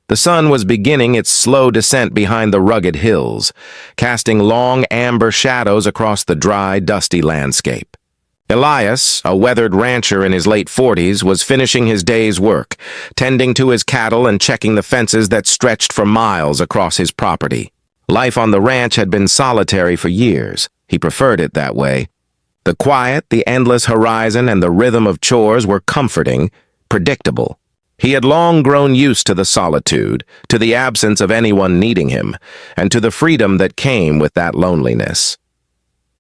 The sun was beginning its slow descent behind the rugged hills, casting long amber shadows across the dry, dusty landscape. Elias, a weathered rancher in his late 40s, was finishing his day's work, tending to his cattle and checking the fences that stretched for miles across his property. Life on the ranch had been solitary for years. He preferred it that way. The quiet, the endless horizon, and the rhythm of chores were comforting, predictable. He had long grown used to the solitude, to the absence of anyone needing him, and to the freedom that came with that loneliness.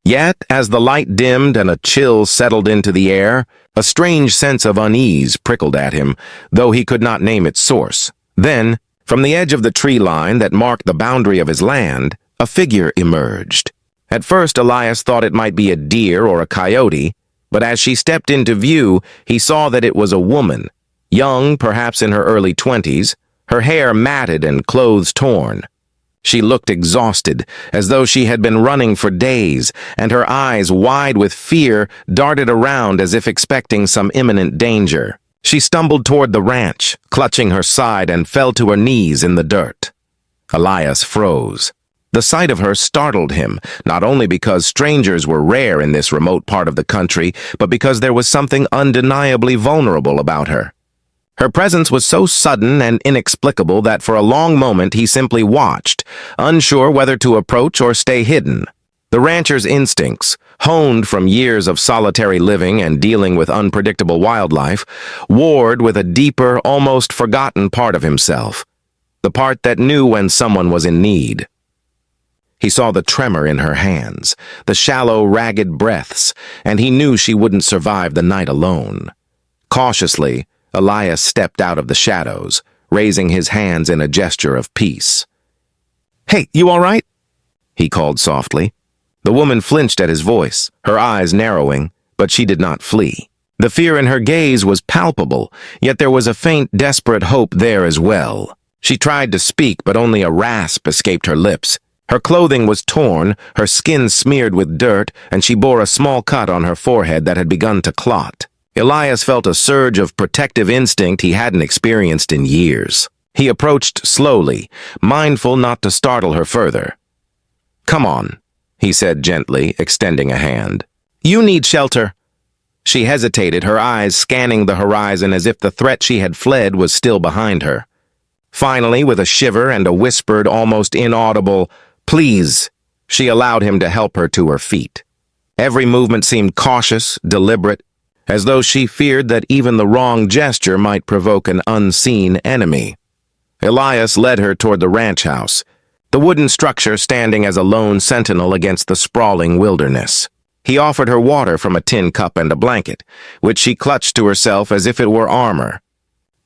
Yet, as the light dimmed and a chill settled into the air, a strange sense of unease prickled at him, though he could not name its source. Then, from the edge of the tree line that marked the boundary of his land, a figure emerged. At first, Elias thought it might be a deer or a coyote, but as she stepped into view, he saw that it was a woman, young, perhaps in her early 20s, her hair matted and clothes torn. She looked exhausted, as though she had been running for days, and her eyes, wide with fear, darted around as if expecting some imminent danger. She stumbled toward the ranch, clutching her side, and fell to her knees in the dirt. Elias froze. The sight of her startled him, not only because strangers were rare in this remote part of the country, but because there was something undeniably vulnerable about her. Her presence was so sudden and inexplicable that for a long moment he simply watched, unsure whether to approach or stay hidden. The rancher's instincts, honed from years of solitary living and dealing with unpredictable wildlife, warred with a deeper, almost forgotten part of himself, the part that knew when someone was in need. He saw the tremor in her hands, the shallow, ragged breaths, and he knew she wouldn't survive the night alone. Cautiously, Elias stepped out of the shadows, raising his hands in a gesture of peace. "Hey, you all right?" he called softly. The woman flinched at his voice, her eyes narrowing, but she did not flee. The fear in her gaze was palpable, yet there was a faint, desperate hope there as well. She tried to speak, but only a rasp escaped her lips. Her clothing was torn, her skin smeared with dirt, and she bore a small cut on her forehead that had begun to clot. Elias felt a surge of protective instinct he hadn't experienced in years. He approached slowly, mindful not to startle her further. "Come on," he said gently, extending a hand. "You need shelter." She hesitated, her eyes scanning the horizon as if the threat she had fled was still behind her. Finally, with a shiver and a whispered, almost inaudible, "Please," she allowed him to help her to her feet. Every movement seemed cautious, deliberate, as though she feared that even the wrong gesture might provoke an unseen enemy. Elias led her toward the ranch house, the wooden structure standing as a lone sentinel against the sprawling wilderness. He offered her water from a tin cup and a blanket, which she clutched to herself as if it were armor.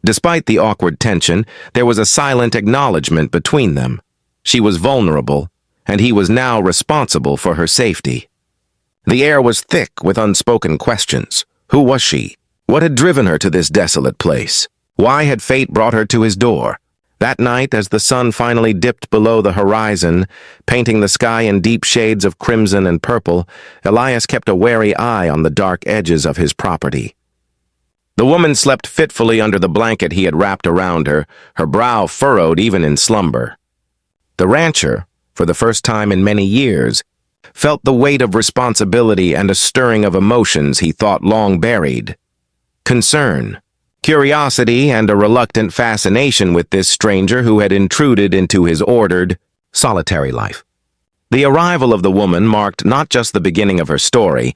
Despite the awkward tension, there was a silent acknowledgement between them. She was vulnerable, and he was now responsible for her safety. The air was thick with unspoken questions. Who was she? What had driven her to this desolate place? Why had fate brought her to his door? That night, as the sun finally dipped below the horizon, painting the sky in deep shades of crimson and purple, Elias kept a wary eye on the dark edges of his property. The woman slept fitfully under the blanket he had wrapped around her, her brow furrowed even in slumber. The rancher, for the first time in many years, felt the weight of responsibility and a stirring of emotions he thought long buried. Concern, curiosity, and a reluctant fascination with this stranger who had intruded into his ordered, solitary life. The arrival of the woman marked not just the beginning of her story,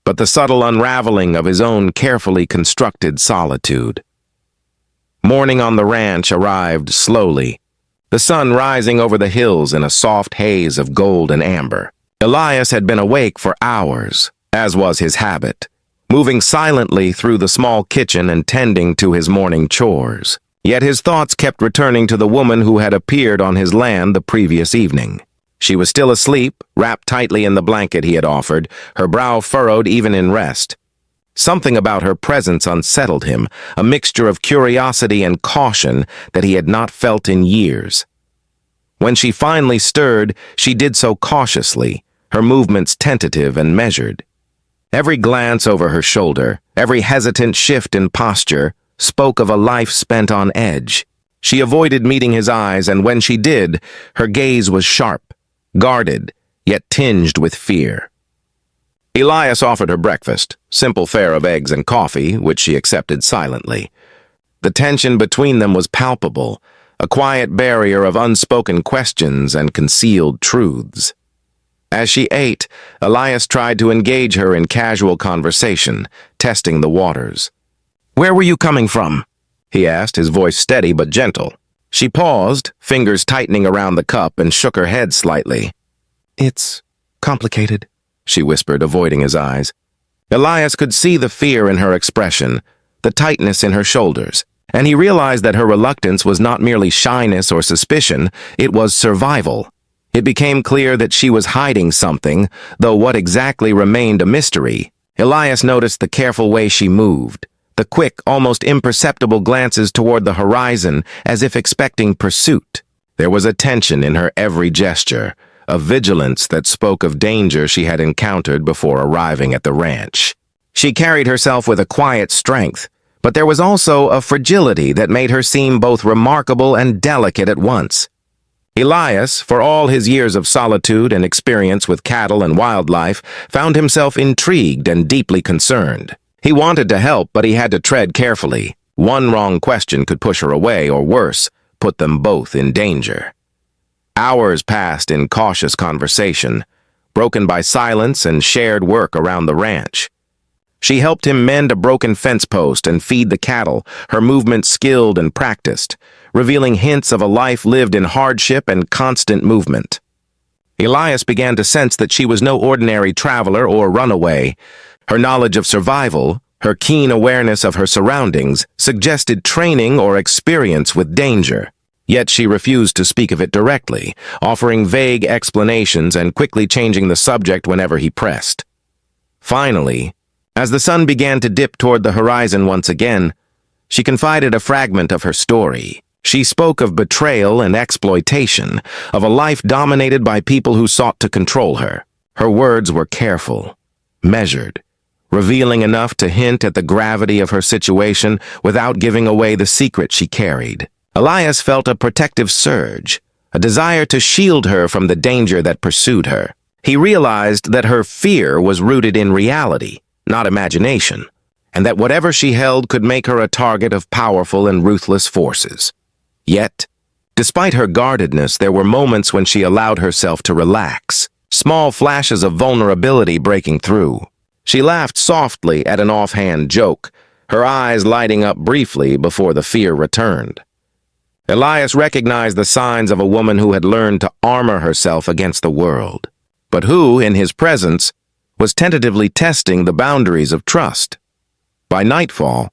but the subtle unraveling of his own carefully constructed solitude. Morning on the ranch arrived slowly, the sun rising over the hills in a soft haze of gold and amber. Elias had been awake for hours, as was his habit, moving silently through the small kitchen and tending to his morning chores. Yet his thoughts kept returning to the woman who had appeared on his land the previous evening. She was still asleep, wrapped tightly in the blanket he had offered, her brow furrowed even in rest. Something about her presence unsettled him, a mixture of curiosity and caution that he had not felt in years. When she finally stirred, she did so cautiously, her movements tentative and measured. Every glance over her shoulder, every hesitant shift in posture, spoke of a life spent on edge. She avoided meeting his eyes, and when she did, her gaze was sharp, guarded, yet tinged with fear. Elias offered her breakfast, simple fare of eggs and coffee, which she accepted silently. The tension between them was palpable, a quiet barrier of unspoken questions and concealed truths. As she ate, Elias tried to engage her in casual conversation, testing the waters. "Where were you coming from?" he asked, his voice steady but gentle. She paused, fingers tightening around the cup, and shook her head slightly. "It's complicated," she whispered, avoiding his eyes. Elias could see the fear in her expression, the tightness in her shoulders, and he realized that her reluctance was not merely shyness or suspicion, it was survival. It became clear that she was hiding something, though what exactly remained a mystery. Elias noticed the careful way she moved, the quick, almost imperceptible glances toward the horizon as if expecting pursuit. There was a tension in her every gesture, a vigilance that spoke of danger she had encountered before arriving at the ranch. She carried herself with a quiet strength, but there was also a fragility that made her seem both remarkable and delicate at once. Elias, for all his years of solitude and experience with cattle and wildlife, found himself intrigued and deeply concerned. He wanted to help, but he had to tread carefully. One wrong question could push her away, or worse, put them both in danger. Hours passed in cautious conversation, broken by silence and shared work around the ranch. She helped him mend a broken fence post and feed the cattle, her movements skilled and practiced, revealing hints of a life lived in hardship and constant movement. Elias began to sense that she was no ordinary traveler or runaway. Her knowledge of survival, her keen awareness of her surroundings, suggested training or experience with danger. Yet she refused to speak of it directly, offering vague explanations and quickly changing the subject whenever he pressed. Finally, as the sun began to dip toward the horizon once again, she confided a fragment of her story. She spoke of betrayal and exploitation, of a life dominated by people who sought to control her. Her words were careful, measured, revealing enough to hint at the gravity of her situation without giving away the secret she carried. Elias felt a protective surge, a desire to shield her from the danger that pursued her. He realized that her fear was rooted in reality, not imagination, and that whatever she held could make her a target of powerful and ruthless forces. Yet, despite her guardedness, there were moments when she allowed herself to relax, small flashes of vulnerability breaking through. She laughed softly at an offhand joke, her eyes lighting up briefly before the fear returned. Elias recognized the signs of a woman who had learned to armor herself against the world, but who, in his presence, was tentatively testing the boundaries of trust. By nightfall,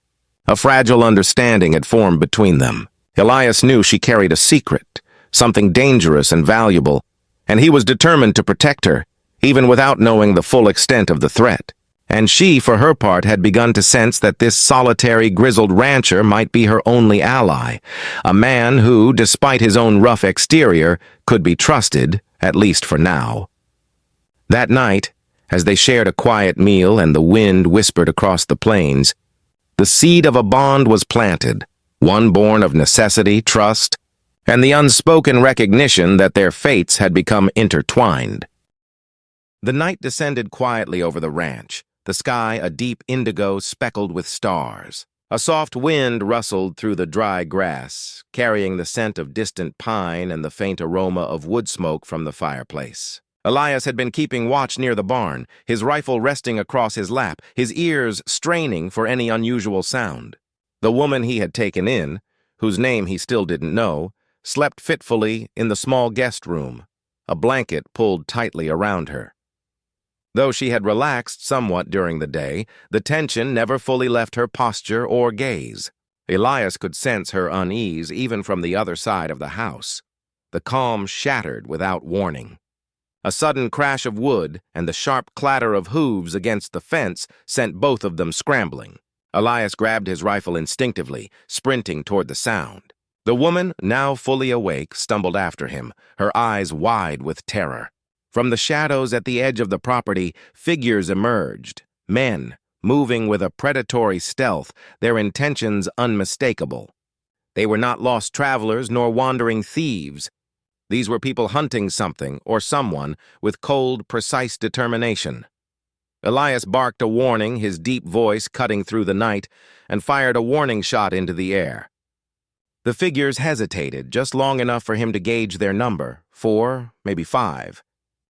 a fragile understanding had formed between them. Elias knew she carried a secret, something dangerous and valuable, and he was determined to protect her, even without knowing the full extent of the threat. And she, for her part, had begun to sense that this solitary, grizzled rancher might be her only ally, a man who, despite his own rough exterior, could be trusted, at least for now. That night, as they shared a quiet meal and the wind whispered across the plains, the seed of a bond was planted, one born of necessity, trust, and the unspoken recognition that their fates had become intertwined. The night descended quietly over the ranch, the sky a deep indigo speckled with stars. A soft wind rustled through the dry grass, carrying the scent of distant pine and the faint aroma of wood smoke from the fireplace. Elias had been keeping watch near the barn, his rifle resting across his lap, his ears straining for any unusual sound. The woman he had taken in, whose name he still didn't know, slept fitfully in the small guest room, a blanket pulled tightly around her. Though she had relaxed somewhat during the day, the tension never fully left her posture or gaze. Elias could sense her unease even from the other side of the house. The calm shattered without warning. A sudden crash of wood and the sharp clatter of hooves against the fence sent both of them scrambling. Elias grabbed his rifle instinctively, sprinting toward the sound. The woman, now fully awake, stumbled after him, her eyes wide with terror. From the shadows at the edge of the property, figures emerged, men, moving with a predatory stealth, their intentions unmistakable. They were not lost travelers nor wandering thieves. These were people hunting something or someone with cold, precise determination. Elias barked a warning, his deep voice cutting through the night, and fired a warning shot into the air. The figures hesitated, just long enough for him to gauge their number, 4, maybe 5.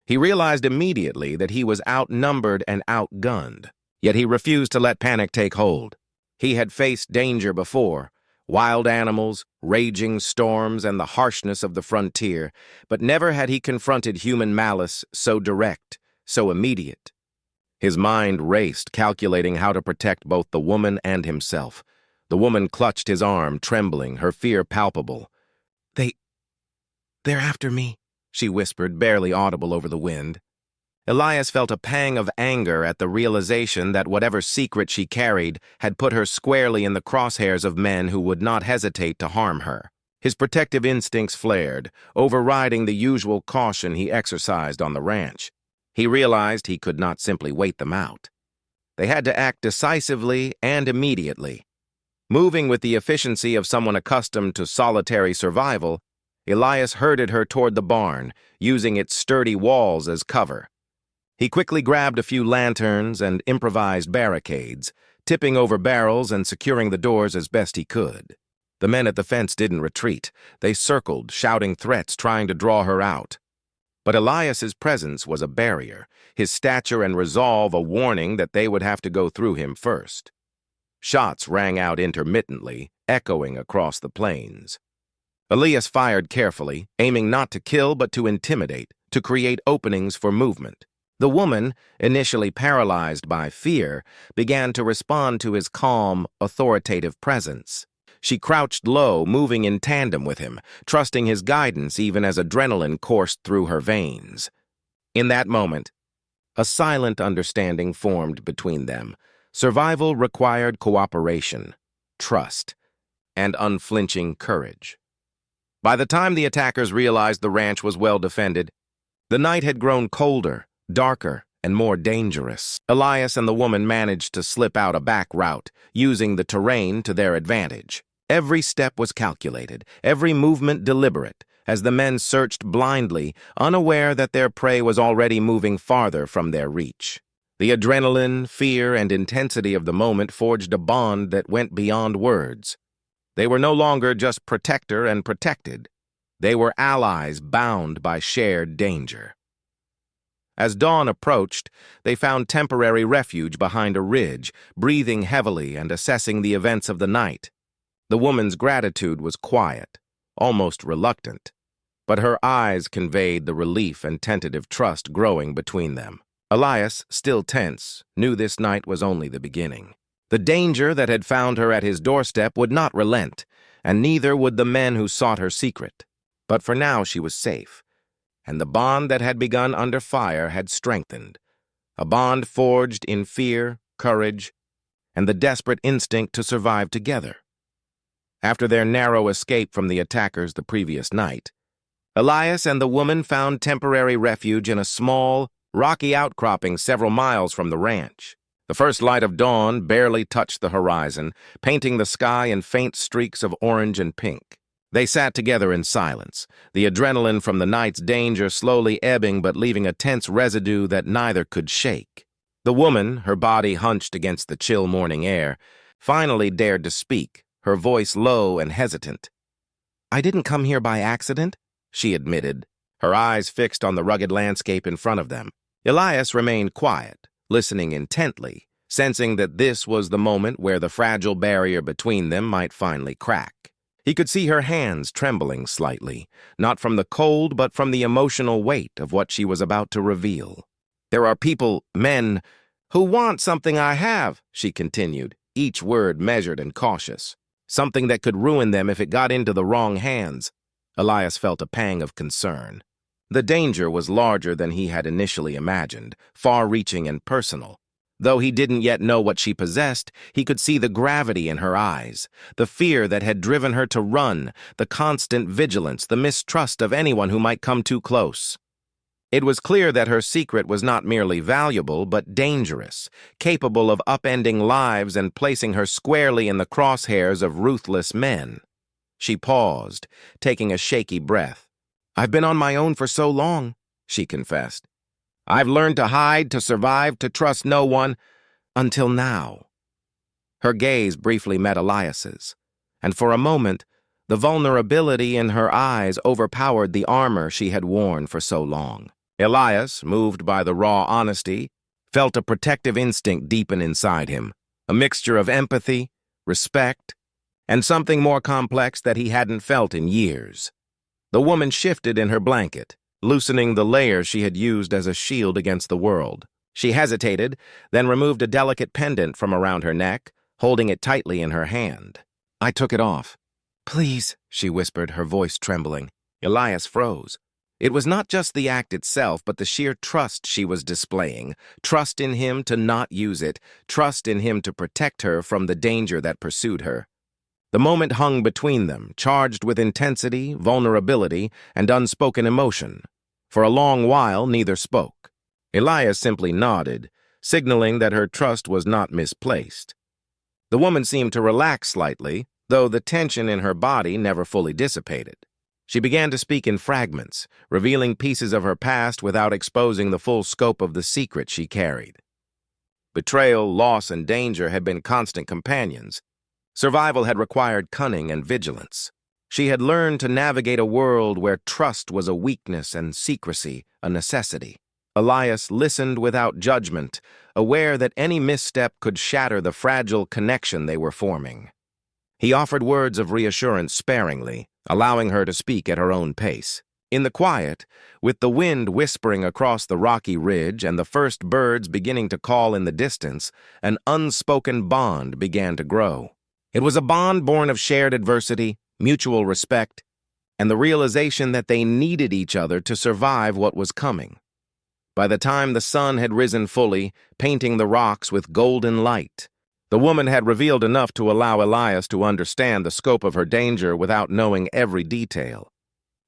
He realized immediately that he was outnumbered and outgunned, yet he refused to let panic take hold. He had faced danger before, wild animals, raging storms, and the harshness of the frontier, but never had he confronted human malice so direct, so immediate. His mind raced, calculating how to protect both the woman and himself. The woman clutched his arm, trembling, her fear palpable. They're after me, she whispered, barely audible over the wind. Elias felt a pang of anger at the realization that whatever secret she carried had put her squarely in the crosshairs of men who would not hesitate to harm her. His protective instincts flared, overriding the usual caution he exercised on the ranch. He realized he could not simply wait them out. They had to act decisively and immediately. Moving with the efficiency of someone accustomed to solitary survival, Elias herded her toward the barn, using its sturdy walls as cover. He quickly grabbed a few lanterns and improvised barricades, tipping over barrels and securing the doors as best he could. The men at the fence didn't retreat. They circled, shouting threats, trying to draw her out. But Elias's presence was a barrier, his stature and resolve a warning that they would have to go through him first. Shots rang out intermittently, echoing across the plains. Elias fired carefully, aiming not to kill but to intimidate, to create openings for movement. The woman, initially paralyzed by fear, began to respond to his calm, authoritative presence. She crouched low, moving in tandem with him, trusting his guidance even as adrenaline coursed through her veins. In that moment, a silent understanding formed between them. Survival required cooperation, trust, and unflinching courage. By the time the attackers realized the ranch was well defended, the night had grown colder, darker, and more dangerous. Elias and the woman managed to slip out a back route, using the terrain to their advantage. Every step was calculated, every movement deliberate, as the men searched blindly, unaware that their prey was already moving farther from their reach. The adrenaline, fear, and intensity of the moment forged a bond that went beyond words. They were no longer just protector and protected. They were allies bound by shared danger. As dawn approached, they found temporary refuge behind a ridge, breathing heavily and assessing the events of the night. The woman's gratitude was quiet, almost reluctant, but her eyes conveyed the relief and tentative trust growing between them. Elias, still tense, knew this night was only the beginning. The danger that had found her at his doorstep would not relent, and neither would the men who sought her secret. But for now she was safe, and the bond that had begun under fire had strengthened, a bond forged in fear, courage, and the desperate instinct to survive together. After their narrow escape from the attackers the previous night, Elias and the woman found temporary refuge in a small, rocky outcropping several miles from the ranch. The first light of dawn barely touched the horizon, painting the sky in faint streaks of orange and pink. They sat together in silence, the adrenaline from the night's danger slowly ebbing but leaving a tense residue that neither could shake. The woman, her body hunched against the chill morning air, finally dared to speak, her voice low and hesitant. "I didn't come here by accident," she admitted, her eyes fixed on the rugged landscape in front of them. Elias remained quiet, listening intently, sensing that this was the moment where the fragile barrier between them might finally crack. He could see her hands trembling slightly, not from the cold but from the emotional weight of what she was about to reveal. "There are people, men, who want something I have," she continued, each word measured and cautious. "Something that could ruin them if it got into the wrong hands." Elias felt a pang of concern. The danger was larger than he had initially imagined, far-reaching and personal. Though he didn't yet know what she possessed, he could see the gravity in her eyes, the fear that had driven her to run, the constant vigilance, the mistrust of anyone who might come too close. It was clear that her secret was not merely valuable, but dangerous, capable of upending lives and placing her squarely in the crosshairs of ruthless men. She paused, taking a shaky breath. "I've been on my own for so long," she confessed. "I've learned to hide, to survive, to trust no one, until now." Her gaze briefly met Elias's, and for a moment, the vulnerability in her eyes overpowered the armor she had worn for so long. Elias, moved by the raw honesty, felt a protective instinct deepen inside him, a mixture of empathy, respect, and something more complex that he hadn't felt in years. The woman shifted in her blanket, loosening the layer she had used as a shield against the world. She hesitated, then removed a delicate pendant from around her neck, holding it tightly in her hand. "I took it off." "Please," she whispered, her voice trembling. Elias froze. It was not just the act itself, but the sheer trust she was displaying, trust in him to not use it, trust in him to protect her from the danger that pursued her. The moment hung between them, charged with intensity, vulnerability, and unspoken emotion. For a long while, neither spoke. Elias simply nodded, signaling that her trust was not misplaced. The woman seemed to relax slightly, though the tension in her body never fully dissipated. She began to speak in fragments, revealing pieces of her past without exposing the full scope of the secret she carried. Betrayal, loss, and danger had been constant companions. Survival had required cunning and vigilance. She had learned to navigate a world where trust was a weakness and secrecy a necessity. Elias listened without judgment, aware that any misstep could shatter the fragile connection they were forming. He offered words of reassurance sparingly, allowing her to speak at her own pace. In the quiet, with the wind whispering across the rocky ridge and the first birds beginning to call in the distance, an unspoken bond began to grow. It was a bond born of shared adversity, mutual respect, and the realization that they needed each other to survive what was coming. By the time the sun had risen fully, painting the rocks with golden light, the woman had revealed enough to allow Elias to understand the scope of her danger without knowing every detail.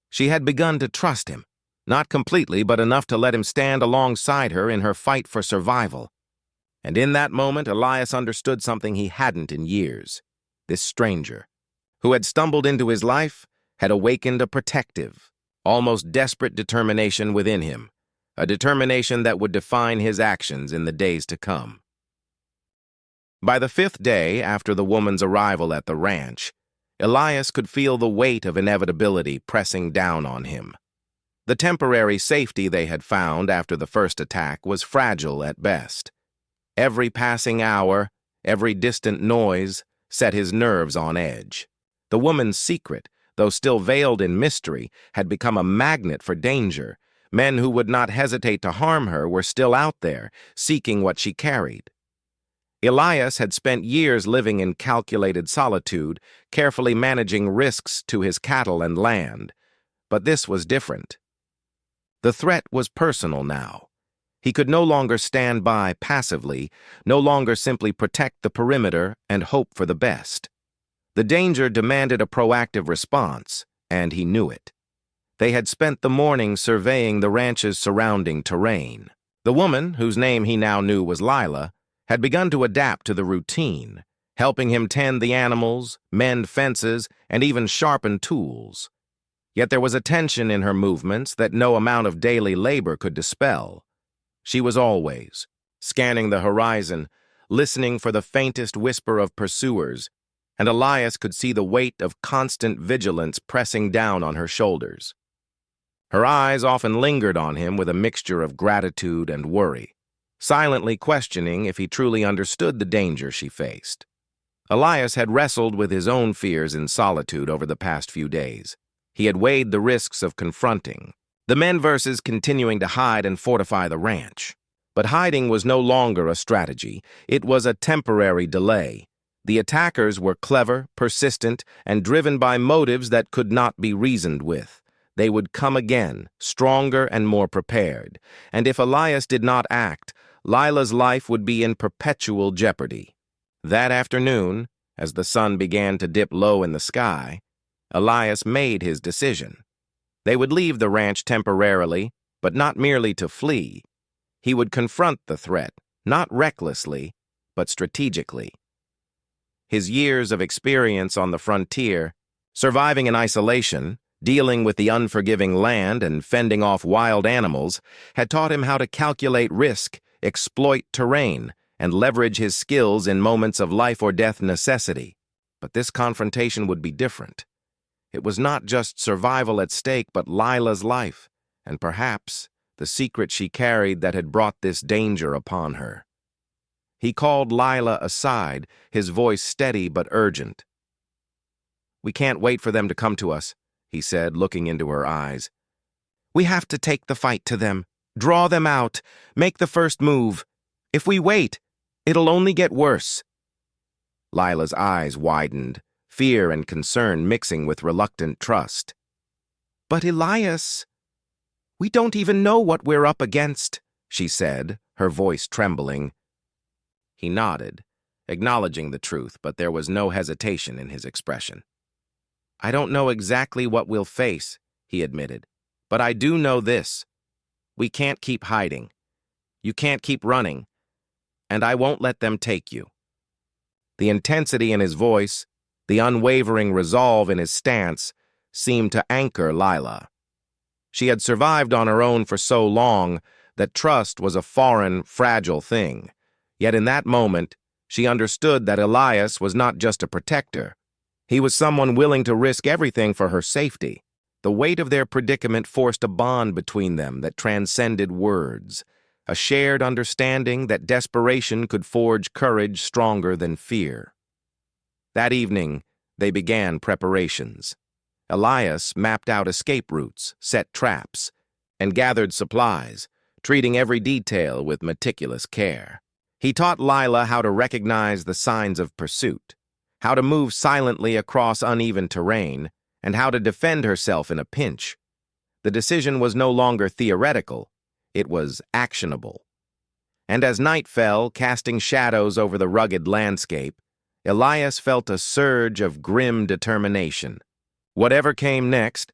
She had begun to trust him, not completely, but enough to let him stand alongside her in her fight for survival. And in that moment, Elias understood something he hadn't in years. This stranger, who had stumbled into his life, had awakened a protective, almost desperate determination within him, a determination that would define his actions in the days to come. By the 5th day after the woman's arrival at the ranch, Elias could feel the weight of inevitability pressing down on him. The temporary safety they had found after the first attack was fragile at best. Every passing hour, every distant noise, set his nerves on edge. The woman's secret, though still veiled in mystery, had become a magnet for danger. Men who would not hesitate to harm her were still out there, seeking what she carried. Elias had spent years living in calculated solitude, carefully managing risks to his cattle and land. But this was different. The threat was personal now. He could no longer stand by passively, no longer simply protect the perimeter and hope for the best. The danger demanded a proactive response, and he knew it. They had spent the morning surveying the ranch's surrounding terrain. The woman, whose name he now knew was Lila, had begun to adapt to the routine, helping him tend the animals, mend fences, and even sharpen tools. Yet there was a tension in her movements that no amount of daily labor could dispel. She was always scanning the horizon, listening for the faintest whisper of pursuers, and Elias could see the weight of constant vigilance pressing down on her shoulders. Her eyes often lingered on him with a mixture of gratitude and worry, silently questioning if he truly understood the danger she faced. Elias had wrestled with his own fears in solitude over the past few days. He had weighed the risks of confronting the men versus continuing to hide and fortify the ranch. But hiding was no longer a strategy. It was a temporary delay. The attackers were clever, persistent, and driven by motives that could not be reasoned with. They would come again, stronger and more prepared. And if Elias did not act, Lila's life would be in perpetual jeopardy. That afternoon, as the sun began to dip low in the sky, Elias made his decision. They would leave the ranch temporarily, but not merely to flee. He would confront the threat, not recklessly, but strategically. His years of experience on the frontier Surviving in isolation, dealing with the unforgiving land and fending off wild animals had taught him how to calculate risk, exploit terrain, and leverage his skills in moments of life or death necessity. But this confrontation would be different. It was not just survival at stake, but Lila's life, and perhaps the secret she carried that had brought this danger upon her. He called Lila aside, his voice steady but urgent. "We can't wait for them to come to us," he said, looking into her eyes. "We have to take the fight to them, draw them out, make the first move. If we wait, it'll only get worse." Lila's eyes widened, fear and concern mixing with reluctant trust. "But Elias, we don't even know what we're up against," she said, her voice trembling. He nodded, acknowledging the truth, but there was no hesitation in his expression. "I don't know exactly what we'll face," he admitted, "but I do know this. We can't keep hiding. You can't keep running. And I won't let them take you." The intensity in his voice, the unwavering resolve in his stance, seemed to anchor Lila. She had survived on her own for so long that trust was a foreign, fragile thing. Yet in that moment, she understood that Elias was not just a protector. He was someone willing to risk everything for her safety. The weight of their predicament forced a bond between them that transcended words, a shared understanding that desperation could forge courage stronger than fear. That evening, they began preparations. Elias mapped out escape routes, set traps, and gathered supplies, treating every detail with meticulous care. He taught Lila how to recognize the signs of pursuit, how to move silently across uneven terrain, and how to defend herself in a pinch. The decision was no longer theoretical, it was actionable. And as night fell, casting shadows over the rugged landscape, Elias felt a surge of grim determination. Whatever came next,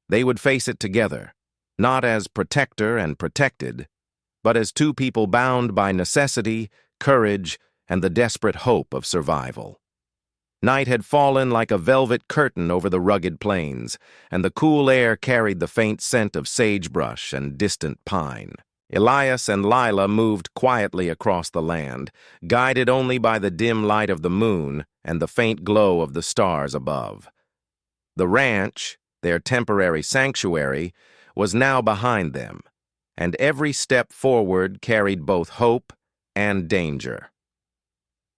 they would face it together, not as protector and protected, but as two people bound by necessity, courage, and the desperate hope of survival. Night had fallen like a velvet curtain over the rugged plains, and the cool air carried the faint scent of sagebrush and distant pine. Elias and Lila moved quietly across the land, guided only by the dim light of the moon and the faint glow of the stars above. The ranch, their temporary sanctuary, was now behind them, and every step forward carried both hope and danger.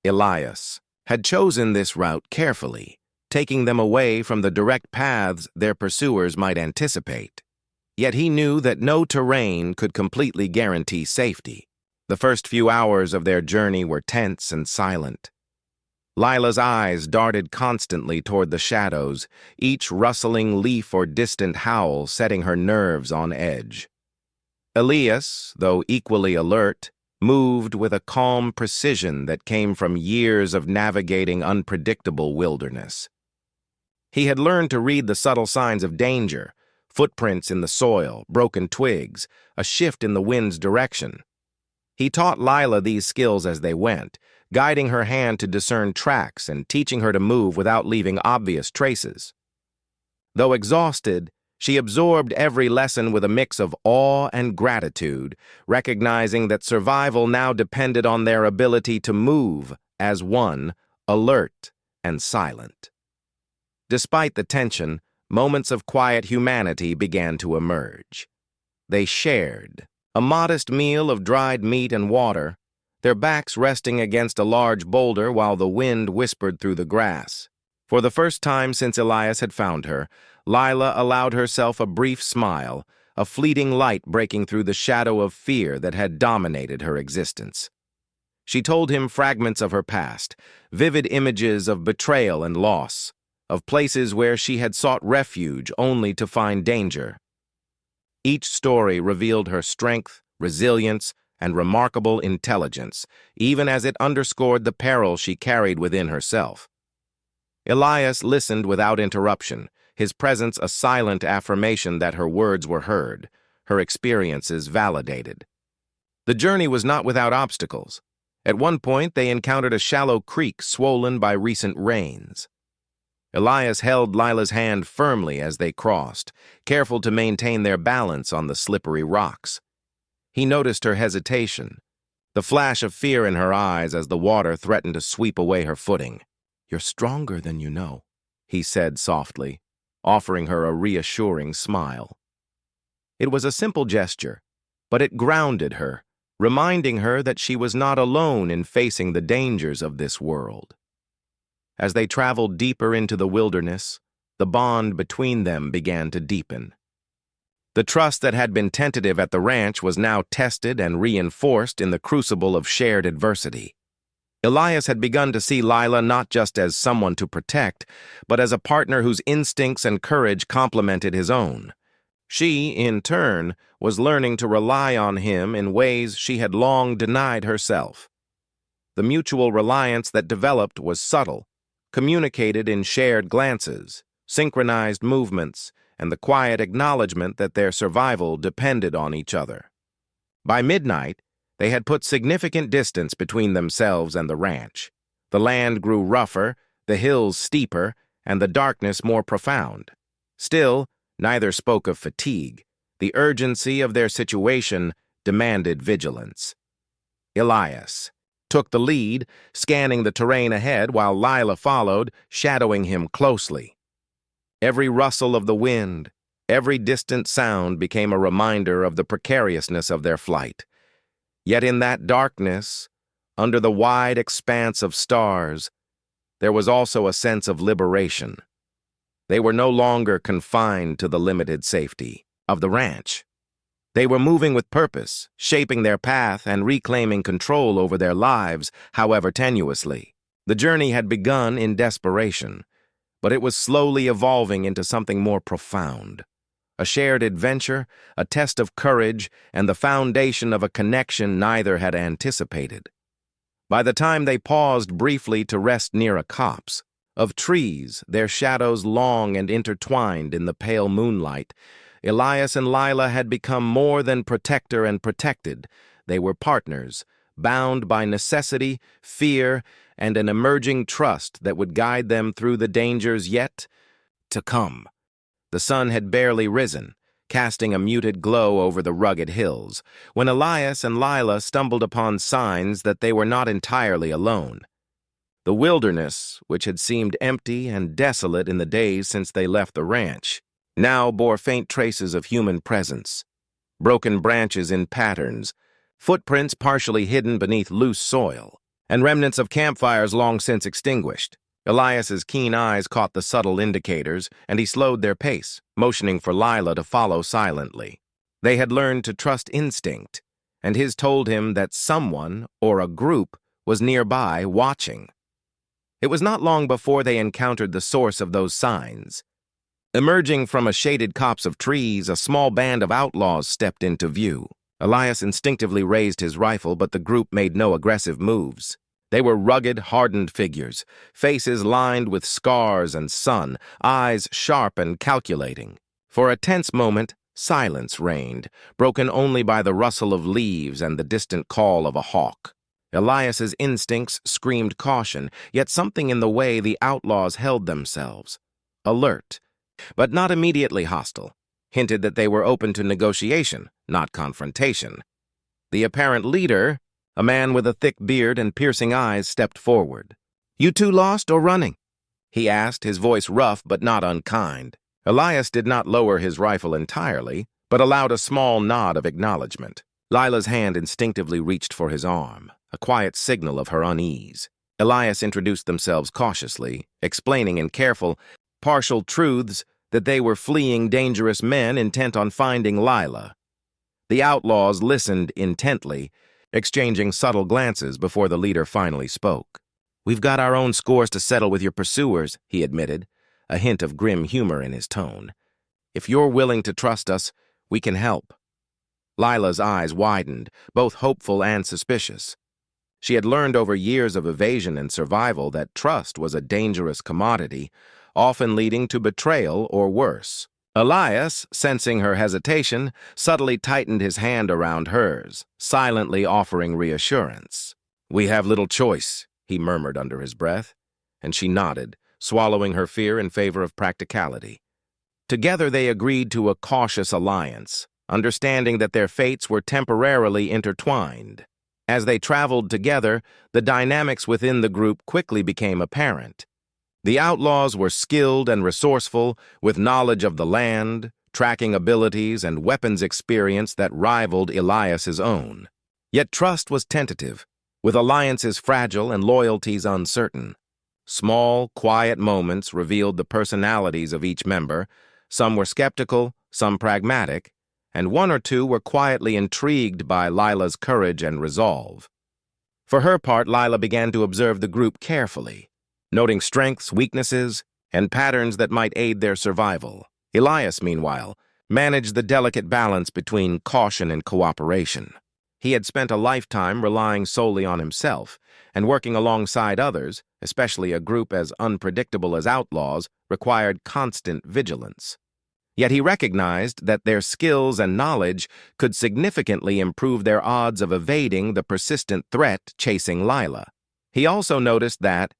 Elias had chosen this route carefully, taking them away from the direct paths their pursuers might anticipate. Yet he knew that no terrain could completely guarantee safety. The first few hours of their journey were tense and silent. Lila's eyes darted constantly toward the shadows, each rustling leaf or distant howl setting her nerves on edge. Elias, though equally alert, moved with a calm precision that came from years of navigating unpredictable wilderness. He had learned to read the subtle signs of danger, footprints in the soil, broken twigs, a shift in the wind's direction. He taught Lila these skills as they went, guiding her hand to discern tracks and teaching her to move without leaving obvious traces. Though exhausted, she absorbed every lesson with a mix of awe and gratitude, recognizing that survival now depended on their ability to move as one, alert and silent. Despite the tension, moments of quiet humanity began to emerge. They shared a modest meal of dried meat and water, their backs resting against a large boulder while the wind whispered through the grass. For the first time since Elias had found her, Lila allowed herself a brief smile, a fleeting light breaking through the shadow of fear that had dominated her existence. She told him fragments of her past, vivid images of betrayal and loss, of places where she had sought refuge only to find danger. Each story revealed her strength, resilience, and remarkable intelligence, even as it underscored the peril she carried within herself. Elias listened without interruption, his presence a silent affirmation that her words were heard, her experiences validated. The journey was not without obstacles. At one point, they encountered a shallow creek swollen by recent rains. Elias held Lila's hand firmly as they crossed, careful to maintain their balance on the slippery rocks. He noticed her hesitation, the flash of fear in her eyes as the water threatened to sweep away her footing. "You're stronger than you know," he said softly, offering her a reassuring smile. It was a simple gesture, but it grounded her, reminding her that she was not alone in facing the dangers of this world. As they traveled deeper into the wilderness, the bond between them began to deepen. The trust that had been tentative at the ranch was now tested and reinforced in the crucible of shared adversity. Elias had begun to see Lila not just as someone to protect, but as a partner whose instincts and courage complemented his own. She, in turn, was learning to rely on him in ways she had long denied herself. The mutual reliance that developed was subtle, communicated in shared glances, synchronized movements, and the quiet acknowledgement that their survival depended on each other. By midnight, they had put significant distance between themselves and the ranch. The land grew rougher, the hills steeper, and the darkness more profound. Still, neither spoke of fatigue. The urgency of their situation demanded vigilance. Elias took the lead, scanning the terrain ahead while Lila followed, shadowing him closely. Every rustle of the wind, every distant sound became a reminder of the precariousness of their flight. Yet in that darkness, under the wide expanse of stars, there was also a sense of liberation. They were no longer confined to the limited safety of the ranch. They were moving with purpose, shaping their path and reclaiming control over their lives, however tenuously. The journey had begun in desperation, but it was slowly evolving into something more profound. A shared adventure, a test of courage, and the foundation of a connection neither had anticipated. By the time they paused briefly to rest near a copse of trees, their shadows long and intertwined in the pale moonlight, Elias and Lila had become more than protector and protected. They were partners, bound by necessity, fear, and an emerging trust that would guide them through the dangers yet to come. The sun had barely risen, casting a muted glow over the rugged hills, when Elias and Lila stumbled upon signs that they were not entirely alone. The wilderness, which had seemed empty and desolate in the days since they left the ranch, now bore faint traces of human presence. Broken branches in patterns, footprints partially hidden beneath loose soil, and remnants of campfires long since extinguished. Elias's keen eyes caught the subtle indicators, and he slowed their pace, motioning for Lila to follow silently. They had learned to trust instinct, and his told him that someone, or a group, was nearby watching. It was not long before they encountered the source of those signs. Emerging from a shaded copse of trees, a small band of outlaws stepped into view. Elias instinctively raised his rifle, but the group made no aggressive moves. They were rugged, hardened figures, faces lined with scars and sun, eyes sharp and calculating. For a tense moment, silence reigned, broken only by the rustle of leaves and the distant call of a hawk. Elias's instincts screamed caution, yet something in the way the outlaws held themselves, alert, but not immediately hostile, hinted that they were open to negotiation, not confrontation. The apparent leader, a man with a thick beard and piercing eyes, stepped forward. "You two lost or running?" he asked, his voice rough but not unkind. Elias did not lower his rifle entirely, but allowed a small nod of acknowledgement. Lila's hand instinctively reached for his arm, a quiet signal of her unease. Elias introduced themselves cautiously, explaining in careful, partial truths that they were fleeing dangerous men intent on finding Lila. The outlaws listened intently, exchanging subtle glances before the leader finally spoke. "We've got our own scores to settle with your pursuers," he admitted, a hint of grim humor in his tone. "If you're willing to trust us, we can help." Lila's eyes widened, both hopeful and suspicious. She had learned over years of evasion and survival that trust was a dangerous commodity, often leading to betrayal or worse. Elias, sensing her hesitation, subtly tightened his hand around hers, silently offering reassurance. "We have little choice," he murmured under his breath, and she nodded, swallowing her fear in favor of practicality. Together they agreed to a cautious alliance, understanding that their fates were temporarily intertwined. As they traveled together, the dynamics within the group quickly became apparent. The Outlaws were skilled and resourceful, with knowledge of the land, tracking abilities, and weapons experience that rivaled Elias's own. Yet trust was tentative, with alliances fragile and loyalties uncertain. Small, quiet moments revealed the personalities of each member. Some were skeptical, some pragmatic, and one or two were quietly intrigued by Lila's courage and resolve. For her part, Lila began to observe the group carefully, noting strengths, weaknesses, and patterns that might aid their survival. Elias, meanwhile, managed the delicate balance between caution and cooperation. He had spent a lifetime relying solely on himself, and working alongside others, especially a group as unpredictable as Outlaws, required constant vigilance. Yet he recognized that their skills and knowledge could significantly improve their odds of evading the persistent threat chasing Lila. He also noticed that,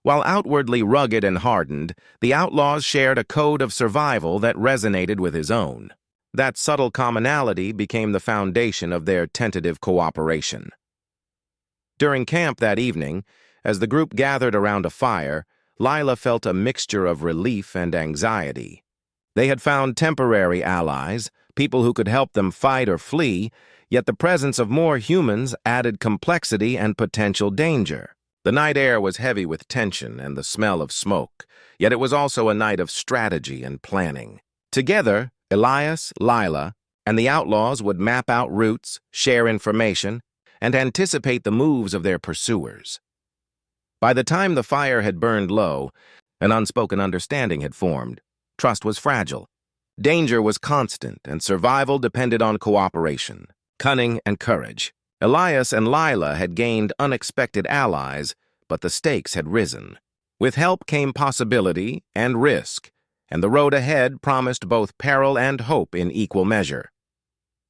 while outwardly rugged and hardened, the Outlaws shared a code of survival that resonated with his own. That subtle commonality became the foundation of their tentative cooperation. During camp that evening, as the group gathered around a fire, Lila felt a mixture of relief and anxiety. They had found temporary allies, people who could help them fight or flee, yet the presence of more humans added complexity and potential danger. The night air was heavy with tension and the smell of smoke, yet it was also a night of strategy and planning. Together, Elias, Lila, and the Outlaws would map out routes, share information, and anticipate the moves of their pursuers. By the time the fire had burned low, an unspoken understanding had formed. Trust was fragile. Danger was constant, and survival depended on cooperation, cunning, and courage. Elias and Lila had gained unexpected allies, but the stakes had risen. With help came possibility and risk, and the road ahead promised both peril and hope in equal measure.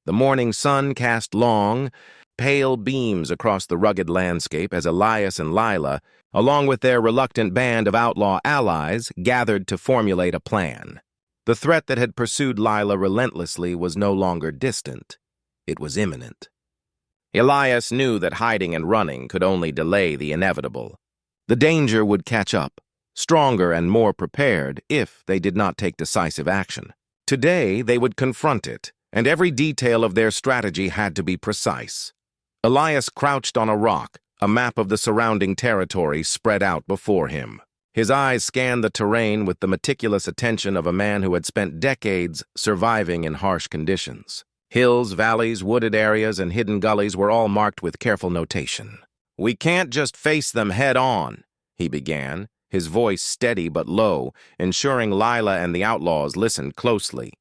The morning sun cast long, pale beams across the rugged landscape as Elias and Lila, along with their reluctant band of outlaw allies, gathered to formulate a plan. The threat that had pursued Lila relentlessly was no longer distant. It was imminent. Elias knew that hiding and running could only delay the inevitable. The danger would catch up, stronger and more prepared if they did not take decisive action. Today, they would confront it, and every detail of their strategy had to be precise. Elias crouched on a rock, a map of the surrounding territory spread out before him. His eyes scanned the terrain with the meticulous attention of a man who had spent decades surviving in harsh conditions. Hills, valleys, wooded areas, and hidden gullies were all marked with careful notation. "We can't just face them head-on," he began, his voice steady but low, ensuring Lila and the Outlaws listened closely.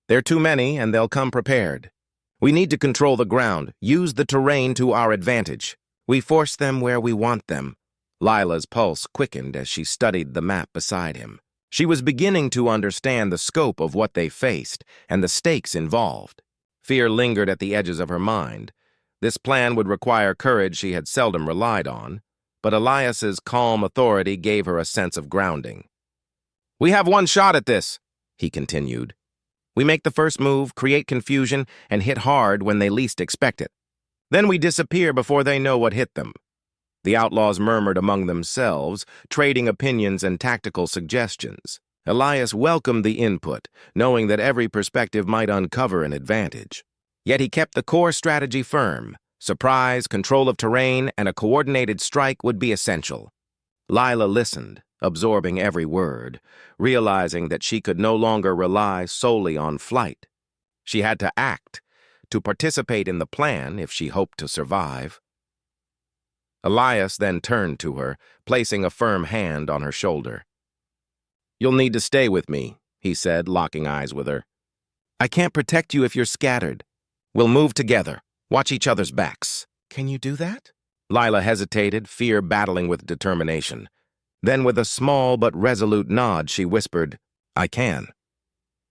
"They're too many, and they'll come prepared. We need to control the ground, use the terrain to our advantage. We force them where we want them." Lila's pulse quickened as she studied the map beside him. She was beginning to understand the scope of what they faced and the stakes involved. Fear lingered at the edges of her mind. This plan would require courage she had seldom relied on, but Elias's calm authority gave her a sense of grounding. "We have one shot at this," he continued. "We make the first move, create confusion, and hit hard when they least expect it. Then we disappear before they know what hit them." The Outlaws murmured among themselves, trading opinions and tactical suggestions. Elias welcomed the input, knowing that every perspective might uncover an advantage. Yet he kept the core strategy firm. Surprise, control of terrain, and a coordinated strike would be essential. Lila listened, absorbing every word, realizing that she could no longer rely solely on flight. She had to act, to participate in the plan if she hoped to survive. Elias then turned to her, placing a firm hand on her shoulder. "You'll need to stay with me," he said, locking eyes with her. "I can't protect you if you're scattered. We'll move together, watch each other's backs." "Can you do that?" Lila hesitated, fear battling with determination. Then with a small but resolute nod, she whispered, "I can."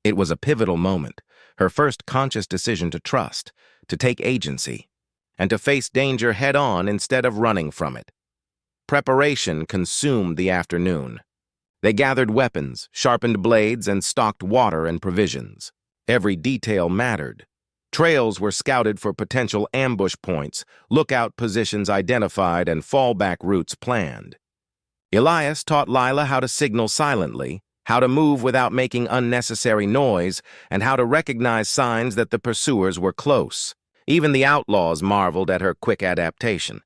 It was a pivotal moment, her first conscious decision to trust, to take agency, and to face danger head-on instead of running from it. Preparation consumed the afternoon. They gathered weapons, sharpened blades, and stocked water and provisions. Every detail mattered. Trails were scouted for potential ambush points, lookout positions identified, and fallback routes planned. Elias taught Lila how to signal silently, how to move without making unnecessary noise, and how to recognize signs that the pursuers were close. Even the outlaws marveled at her quick adaptation.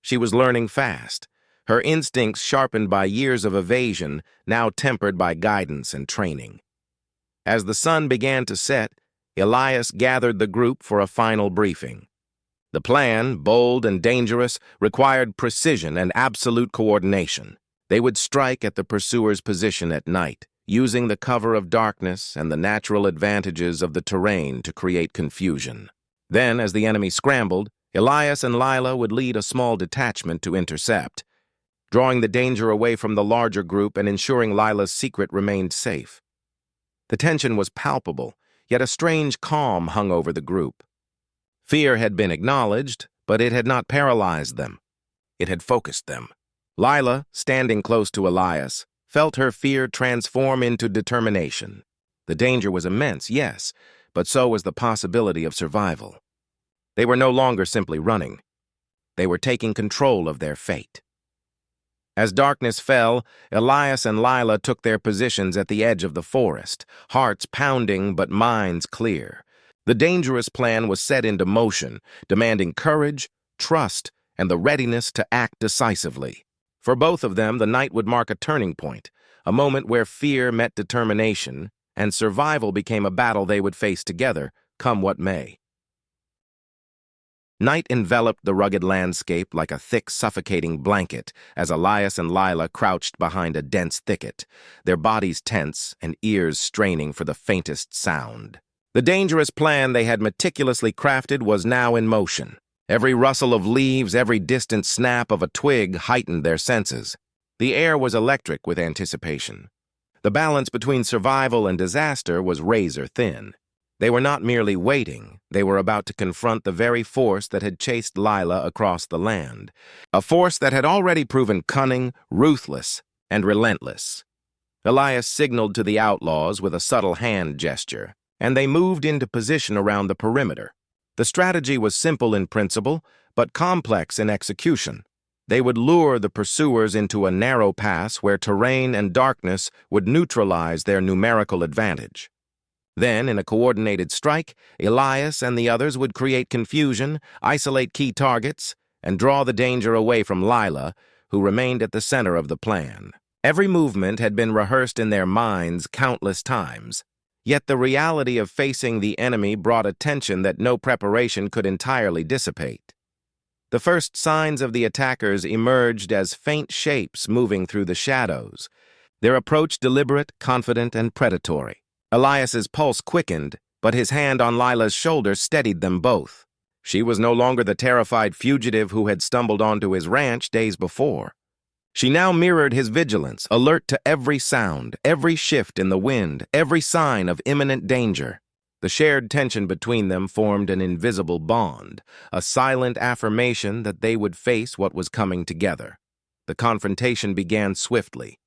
She was learning fast, her instincts sharpened by years of evasion, now tempered by guidance and training. As the sun began to set, Elias gathered the group for a final briefing. The plan, bold and dangerous, required precision and absolute coordination. They would strike at the pursuer's position at night, using the cover of darkness and the natural advantages of the terrain to create confusion. Then, as the enemy scrambled, Elias and Lila would lead a small detachment to intercept, drawing the danger away from the larger group and ensuring Lila's secret remained safe. The tension was palpable, yet a strange calm hung over the group. Fear had been acknowledged, but it had not paralyzed them. It had focused them. Lila, standing close to Elias, felt her fear transform into determination. The danger was immense, yes, but so was the possibility of survival. They were no longer simply running. They were taking control of their fate. As darkness fell, Elias and Lila took their positions at the edge of the forest, hearts pounding but minds clear. The dangerous plan was set into motion, demanding courage, trust, and the readiness to act decisively. For both of them, the night would mark a turning point, a moment where fear met determination, and survival became a battle they would face together, come what may. Night enveloped the rugged landscape like a thick, suffocating blanket as Elias and Lila crouched behind a dense thicket, their bodies tense and ears straining for the faintest sound. The dangerous plan they had meticulously crafted was now in motion. Every rustle of leaves, every distant snap of a twig heightened their senses. The air was electric with anticipation. The balance between survival and disaster was razor thin. They were not merely waiting, they were about to confront the very force that had chased Lila across the land, a force that had already proven cunning, ruthless, and relentless. Elias signaled to the outlaws with a subtle hand gesture, and they moved into position around the perimeter. The strategy was simple in principle, but complex in execution. They would lure the pursuers into a narrow pass where terrain and darkness would neutralize their numerical advantage. Then, in a coordinated strike, Elias and the others would create confusion, isolate key targets, and draw the danger away from Lila, who remained at the center of the plan. Every movement had been rehearsed in their minds countless times, yet the reality of facing the enemy brought a tension that no preparation could entirely dissipate. The first signs of the attackers emerged as faint shapes moving through the shadows, their approach deliberate, confident, and predatory. Elias's pulse quickened, but his hand on Lila's shoulder steadied them both. She was no longer the terrified fugitive who had stumbled onto his ranch days before. She now mirrored his vigilance, alert to every sound, every shift in the wind, every sign of imminent danger. The shared tension between them formed an invisible bond, a silent affirmation that they would face what was coming together. The confrontation began swiftly.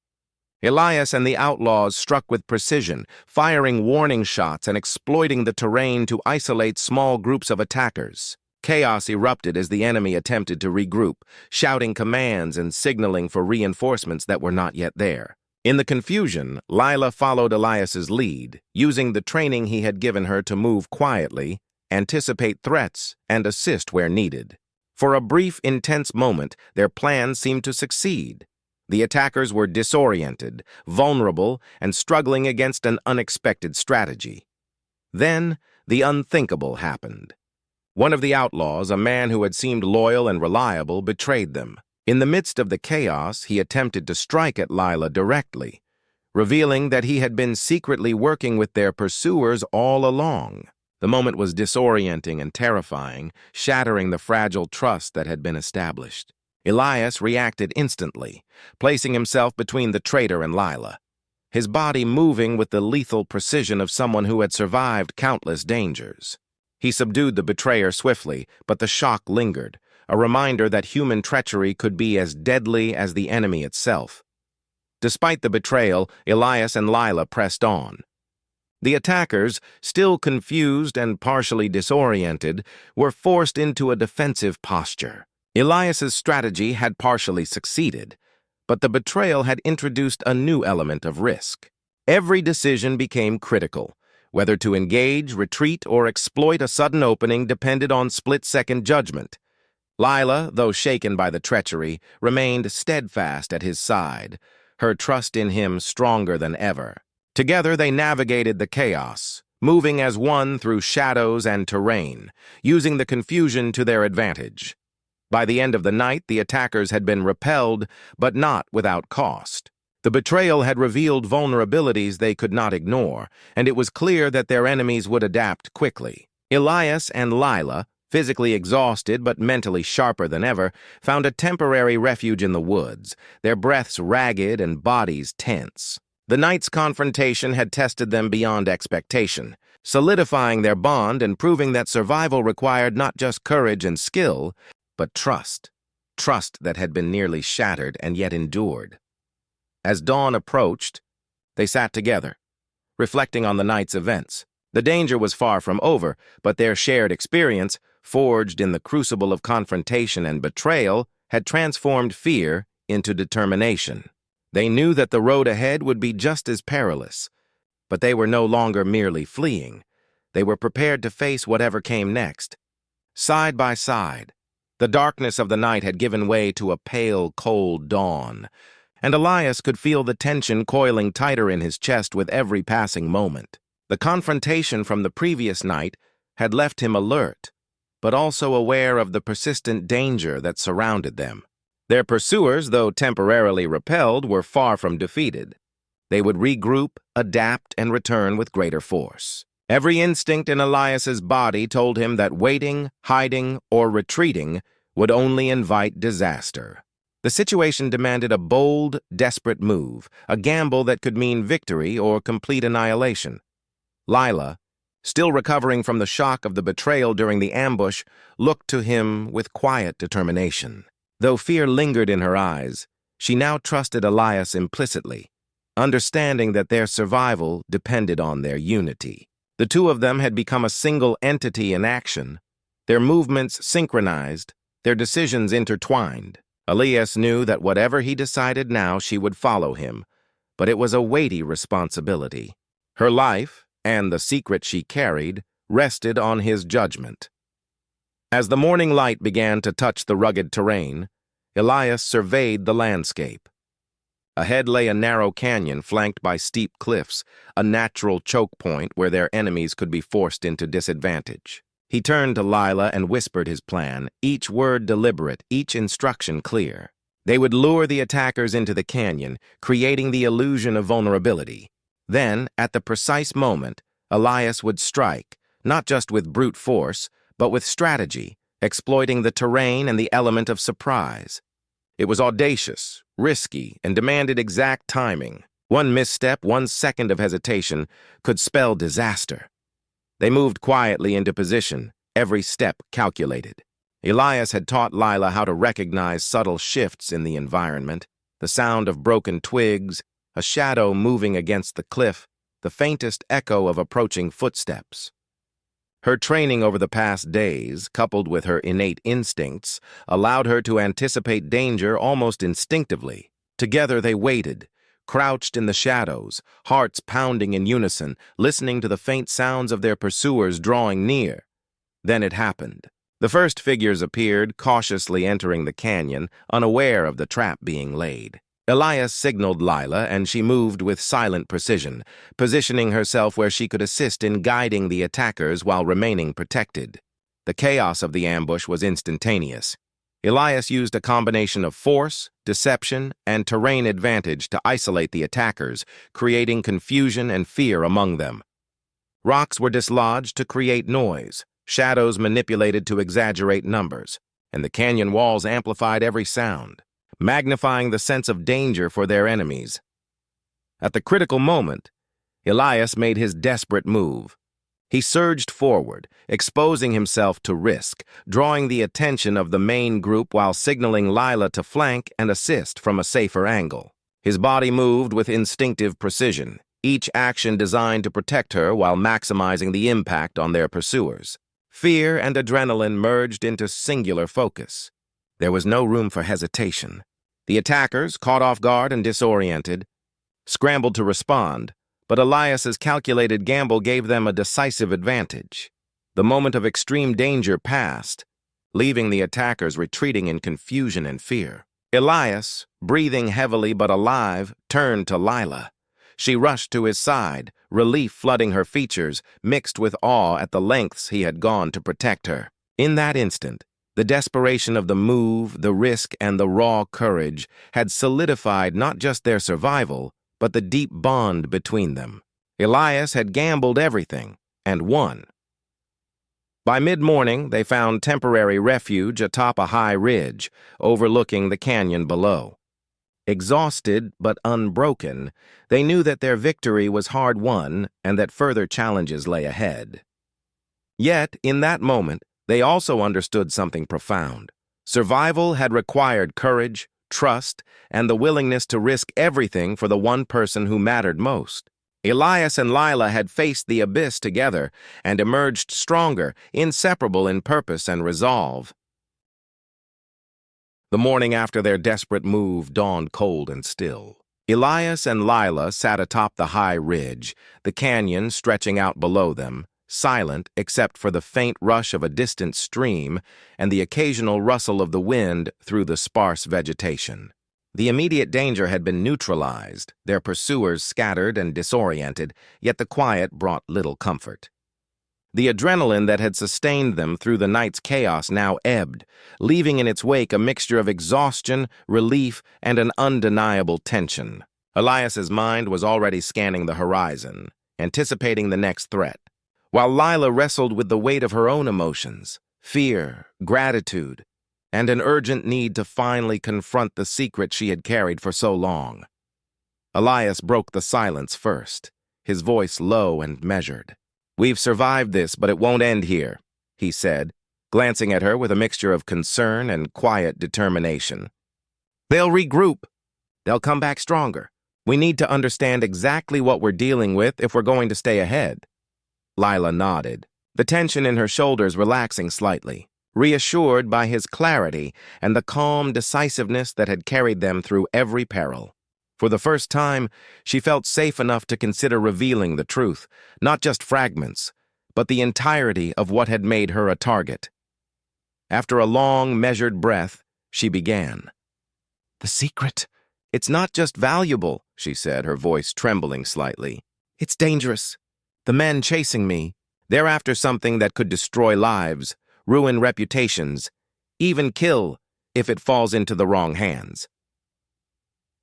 Elias and the outlaws struck with precision, firing warning shots and exploiting the terrain to isolate small groups of attackers. Chaos erupted as the enemy attempted to regroup, shouting commands and signaling for reinforcements that were not yet there. In the confusion, Lila followed Elias's lead, using the training he had given her to move quietly, anticipate threats, and assist where needed. For a brief, intense moment, their plan seemed to succeed. The attackers were disoriented, vulnerable, and struggling against an unexpected strategy. Then, the unthinkable happened. One of the outlaws, a man who had seemed loyal and reliable, betrayed them. In the midst of the chaos, he attempted to strike at Lila directly, revealing that he had been secretly working with their pursuers all along. The moment was disorienting and terrifying, shattering the fragile trust that had been established. Elias reacted instantly, placing himself between the traitor and Lila, his body moving with the lethal precision of someone who had survived countless dangers. He subdued the betrayer swiftly, but the shock lingered, a reminder that human treachery could be as deadly as the enemy itself. Despite the betrayal, Elias and Lila pressed on. The attackers, still confused and partially disoriented, were forced into a defensive posture. Elias's strategy had partially succeeded, but the betrayal had introduced a new element of risk. Every decision became critical. Whether to engage, retreat, or exploit a sudden opening depended on split-second judgment. Lila, though shaken by the treachery, remained steadfast at his side, her trust in him stronger than ever. Together they navigated the chaos, moving as one through shadows and terrain, using the confusion to their advantage. By the end of the night, the attackers had been repelled, but not without cost. The betrayal had revealed vulnerabilities they could not ignore, and it was clear that their enemies would adapt quickly. Elias and Lila, physically exhausted but mentally sharper than ever, found a temporary refuge in the woods, their breaths ragged and bodies tense. The night's confrontation had tested them beyond expectation, solidifying their bond and proving that survival required not just courage and skill, but trust. Trust that had been nearly shattered and yet endured. As dawn approached, they sat together, reflecting on the night's events. The danger was far from over, but their shared experience, forged in the crucible of confrontation and betrayal, had transformed fear into determination. They knew that the road ahead would be just as perilous, but they were no longer merely fleeing. They were prepared to face whatever came next. Side by side, the darkness of the night had given way to a pale, cold dawn, and Elias could feel the tension coiling tighter in his chest with every passing moment. The confrontation from the previous night had left him alert, but also aware of the persistent danger that surrounded them. Their pursuers, though temporarily repelled, were far from defeated. They would regroup, adapt, and return with greater force. Every instinct in Elias's body told him that waiting, hiding, or retreating would only invite disaster. The situation demanded a bold, desperate move, a gamble that could mean victory or complete annihilation. Lila, still recovering from the shock of the betrayal during the ambush, looked to him with quiet determination. Though fear lingered in her eyes, she now trusted Elias implicitly, understanding that their survival depended on their unity. The two of them had become a single entity in action, their movements synchronized, their decisions intertwined. Elias knew that whatever he decided now, she would follow him, but it was a weighty responsibility. Her life, and the secret she carried, rested on his judgment. As the morning light began to touch the rugged terrain, Elias surveyed the landscape. Ahead lay a narrow canyon flanked by steep cliffs, a natural choke point where their enemies could be forced into disadvantage. He turned to Lila and whispered his plan, each word deliberate, each instruction clear. They would lure the attackers into the canyon, creating the illusion of vulnerability. Then, at the precise moment, Elias would strike, not just with brute force, but with strategy, exploiting the terrain and the element of surprise. It was audacious, risky, and demanded exact timing. One misstep, 1 second of hesitation, could spell disaster. They moved quietly into position, every step calculated. Elias had taught Lila how to recognize subtle shifts in the environment, the sound of broken twigs, a shadow moving against the cliff, the faintest echo of approaching footsteps. Her training over the past days, coupled with her innate instincts, allowed her to anticipate danger almost instinctively. Together they waited, crouched in the shadows, hearts pounding in unison, listening to the faint sounds of their pursuers drawing near. Then it happened. The first figures appeared, cautiously entering the canyon, unaware of the trap being laid. Elias signaled Lila, and she moved with silent precision, positioning herself where she could assist in guiding the attackers while remaining protected. The chaos of the ambush was instantaneous. Elias used a combination of force, deception, and terrain advantage to isolate the attackers, creating confusion and fear among them. Rocks were dislodged to create noise, shadows manipulated to exaggerate numbers, and the canyon walls amplified every sound, magnifying the sense of danger for their enemies. At the critical moment, Elias made his desperate move. He surged forward, exposing himself to risk, drawing the attention of the main group while signaling Lila to flank and assist from a safer angle. His body moved with instinctive precision, each action designed to protect her while maximizing the impact on their pursuers. Fear and adrenaline merged into singular focus. There was no room for hesitation. The attackers, caught off guard and disoriented, scrambled to respond, but Elias's calculated gamble gave them a decisive advantage. The moment of extreme danger passed, leaving the attackers retreating in confusion and fear. Elias, breathing heavily but alive, turned to Lila. She rushed to his side, relief flooding her features, mixed with awe at the lengths he had gone to protect her. In that instant, the desperation of the move, the risk, and the raw courage had solidified not just their survival, but the deep bond between them. Elias had gambled everything, and won. By mid-morning, they found temporary refuge atop a high ridge, overlooking the canyon below. Exhausted but unbroken, they knew that their victory was hard-won and that further challenges lay ahead. Yet, in that moment, they also understood something profound. Survival had required courage, trust, and the willingness to risk everything for the one person who mattered most. Elias and Lila had faced the abyss together and emerged stronger, inseparable in purpose and resolve. The morning after their desperate move dawned cold and still. Elias and Lila sat atop the high ridge, the canyon stretching out below them, silent except for the faint rush of a distant stream and the occasional rustle of the wind through the sparse vegetation. The immediate danger had been neutralized, their pursuers scattered and disoriented, yet the quiet brought little comfort. The adrenaline that had sustained them through the night's chaos now ebbed, leaving in its wake a mixture of exhaustion, relief, and an undeniable tension. Elias's mind was already scanning the horizon, anticipating the next threat, while Lila wrestled with the weight of her own emotions, fear, gratitude, and an urgent need to finally confront the secret she had carried for so long. Elias broke the silence first, his voice low and measured. "We've survived this, but it won't end here," he said, glancing at her with a mixture of concern and quiet determination. "They'll regroup. They'll come back stronger. We need to understand exactly what we're dealing with if we're going to stay ahead." Lila nodded, the tension in her shoulders relaxing slightly, reassured by his clarity and the calm decisiveness that had carried them through every peril. For the first time, she felt safe enough to consider revealing the truth, not just fragments, but the entirety of what had made her a target. After a long, measured breath, she began. "The secret? It's not just valuable," she said, her voice trembling slightly. "It's dangerous. The men chasing me, they're after something that could destroy lives, ruin reputations, even kill if it falls into the wrong hands."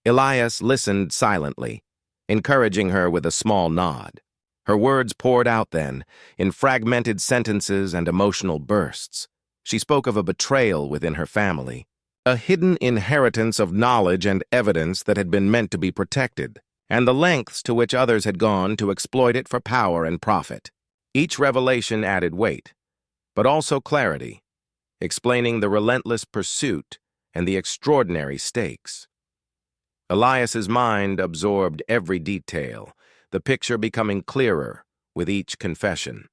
Elias listened silently, encouraging her with a small nod. Her words poured out then, in fragmented sentences and emotional bursts. She spoke of a betrayal within her family, a hidden inheritance of knowledge and evidence that had been meant to be protected, and the lengths to which others had gone to exploit it for power and profit. Each revelation added weight, but also clarity, explaining the relentless pursuit and the extraordinary stakes. Elias's mind absorbed every detail, the picture becoming clearer with each confession.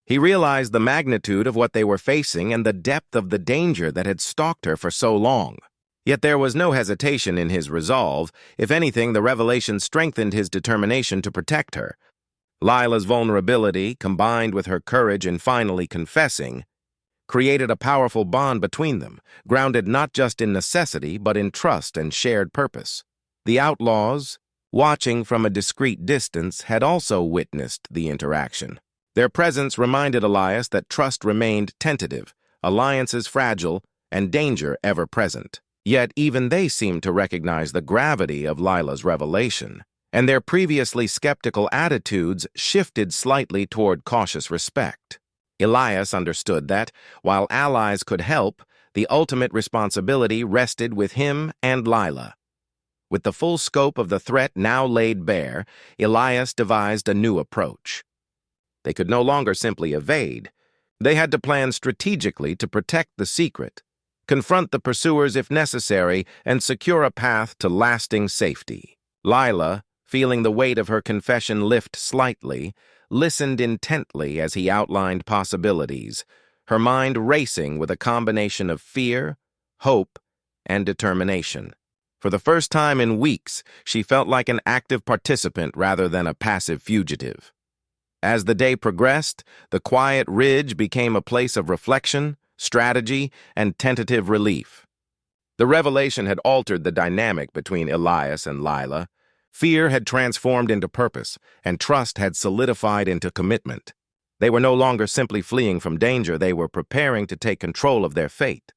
He realized the magnitude of what they were facing and the depth of the danger that had stalked her for so long. Yet there was no hesitation in his resolve. If anything, the revelation strengthened his determination to protect her. Lila's vulnerability, combined with her courage in finally confessing, created a powerful bond between them, grounded not just in necessity but in trust and shared purpose. The Outlaws, watching from a discreet distance, had also witnessed the interaction. Their presence reminded Elias that trust remained tentative, alliances fragile, and danger ever present. Yet even they seemed to recognize the gravity of Lila's revelation, and their previously skeptical attitudes shifted slightly toward cautious respect. Elias understood that, while allies could help, the ultimate responsibility rested with him and Lila. With the full scope of the threat now laid bare, Elias devised a new approach. They could no longer simply evade. They had to plan strategically to protect the secret, confront the pursuers if necessary, and secure a path to lasting safety. Lila, feeling the weight of her confession lift slightly, listened intently as he outlined possibilities, her mind racing with a combination of fear, hope, and determination. For the first time in weeks, she felt like an active participant rather than a passive fugitive. As the day progressed, the quiet ridge became a place of reflection, strategy, and tentative relief. The revelation had altered the dynamic between Elias and Lila. Fear had transformed into purpose, and trust had solidified into commitment. They were no longer simply fleeing from danger, they were preparing to take control of their fate.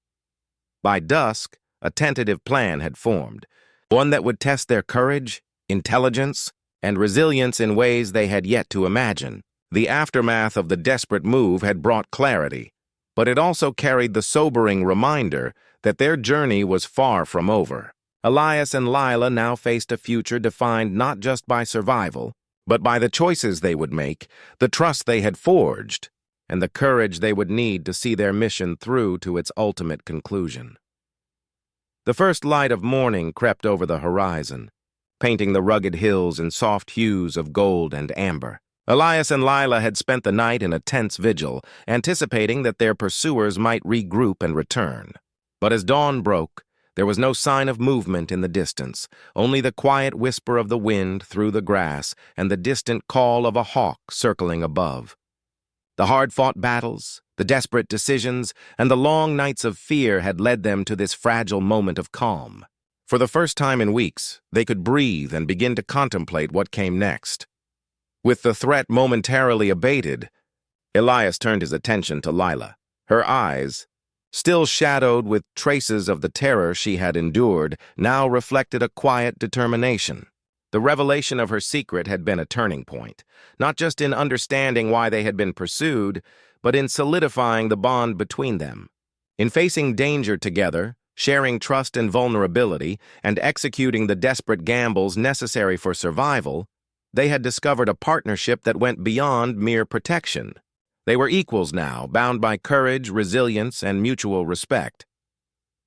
By dusk, a tentative plan had formed, one that would test their courage, intelligence, and resilience in ways they had yet to imagine. The aftermath of the desperate move had brought clarity, but it also carried the sobering reminder that their journey was far from over. Elias and Lila now faced a future defined not just by survival, but by the choices they would make, the trust they had forged, and the courage they would need to see their mission through to its ultimate conclusion. The first light of morning crept over the horizon, painting the rugged hills in soft hues of gold and amber. Elias and Lila had spent the night in a tense vigil, anticipating that their pursuers might regroup and return. But as dawn broke, there was no sign of movement in the distance, only the quiet whisper of the wind through the grass and the distant call of a hawk circling above. The hard-fought battles, the desperate decisions, and the long nights of fear had led them to this fragile moment of calm. For the first time in weeks, they could breathe and begin to contemplate what came next. With the threat momentarily abated, Elias turned his attention to Lila. Her eyes, still shadowed with traces of the terror she had endured, now reflected a quiet determination. The revelation of her secret had been a turning point, not just in understanding why they had been pursued, but in solidifying the bond between them. In facing danger together, sharing trust and vulnerability, and executing the desperate gambles necessary for survival, they had discovered a partnership that went beyond mere protection. They were equals now, bound by courage, resilience, and mutual respect.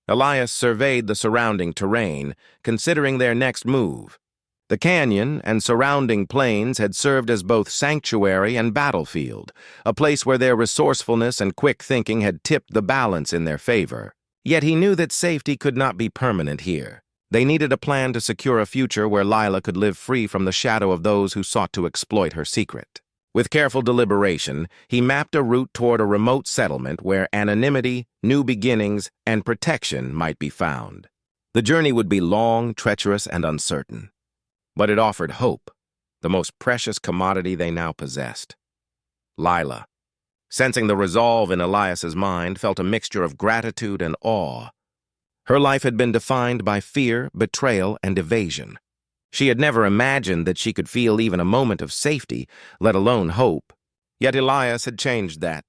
Elias surveyed the surrounding terrain, considering their next move. The canyon and surrounding plains had served as both sanctuary and battlefield, a place where their resourcefulness and quick thinking had tipped the balance in their favor. Yet he knew that safety could not be permanent here. They needed a plan to secure a future where Lila could live free from the shadow of those who sought to exploit her secret. With careful deliberation, he mapped a route toward a remote settlement where anonymity, new beginnings, and protection might be found. The journey would be long, treacherous, and uncertain. But it offered hope, the most precious commodity they now possessed. Lila, sensing the resolve in Elias's mind, felt a mixture of gratitude and awe. Her life had been defined by fear, betrayal, and evasion. She had never imagined that she could feel even a moment of safety, let alone hope. Yet Elias had changed that.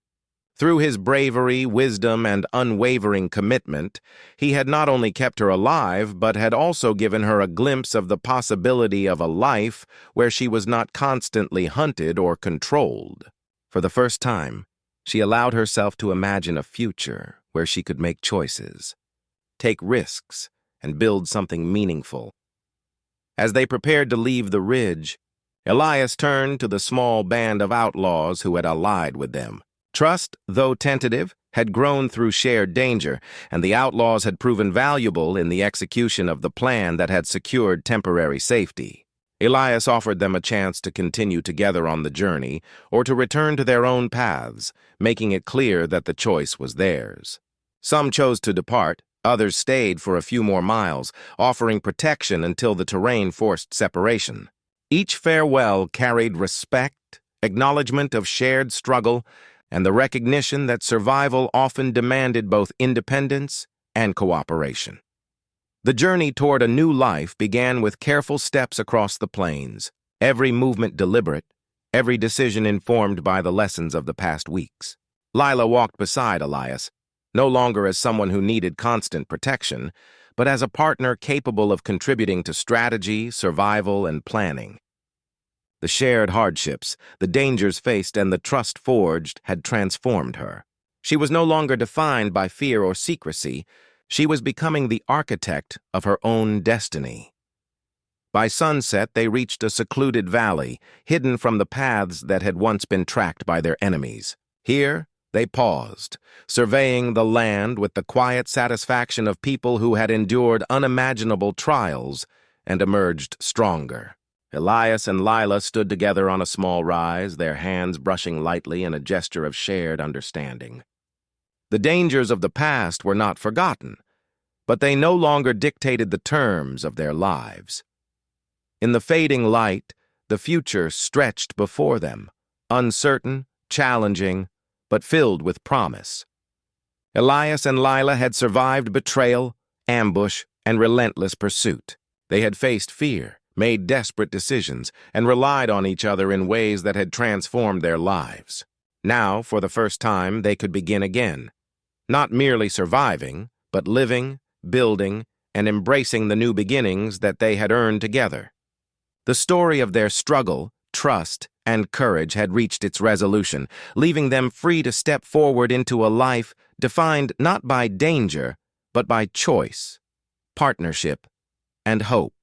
Through his bravery, wisdom, and unwavering commitment, he had not only kept her alive, but had also given her a glimpse of the possibility of a life where she was not constantly hunted or controlled. For the first time, she allowed herself to imagine a future where she could make choices, take risks, and build something meaningful. As they prepared to leave the ridge, Elias turned to the small band of outlaws who had allied with them. Trust, though tentative, had grown through shared danger, and the outlaws had proven valuable in the execution of the plan that had secured temporary safety. Elias offered them a chance to continue together on the journey or to return to their own paths, making it clear that the choice was theirs. Some chose to depart, others stayed for a few more miles, offering protection until the terrain forced separation. Each farewell carried respect, acknowledgement of shared struggle, and the recognition that survival often demanded both independence and cooperation. The journey toward a new life began with careful steps across the plains, every movement deliberate, every decision informed by the lessons of the past weeks. Lila walked beside Elias, no longer as someone who needed constant protection, but as a partner capable of contributing to strategy, survival, and planning. The shared hardships, the dangers faced, and the trust forged had transformed her. She was no longer defined by fear or secrecy, She was becoming the architect of her own destiny. By sunset, they reached a secluded valley, hidden from the paths that had once been tracked by their enemies. Here, they paused, surveying the land with the quiet satisfaction of people who had endured unimaginable trials and emerged stronger. Elias and Lila stood together on a small rise, their hands brushing lightly in a gesture of shared understanding. The dangers of the past were not forgotten, but they no longer dictated the terms of their lives. In the fading light, the future stretched before them, uncertain, challenging, but filled with promise. Elias and Lila had survived betrayal, ambush, and relentless pursuit. They had faced fear, made desperate decisions, and relied on each other in ways that had transformed their lives. Now, for the first time, they could begin again, not merely surviving, but living, building, and embracing the new beginnings that they had earned together. The story of their struggle, trust, and courage had reached its resolution, leaving them free to step forward into a life defined not by danger, but by choice, partnership, and hope.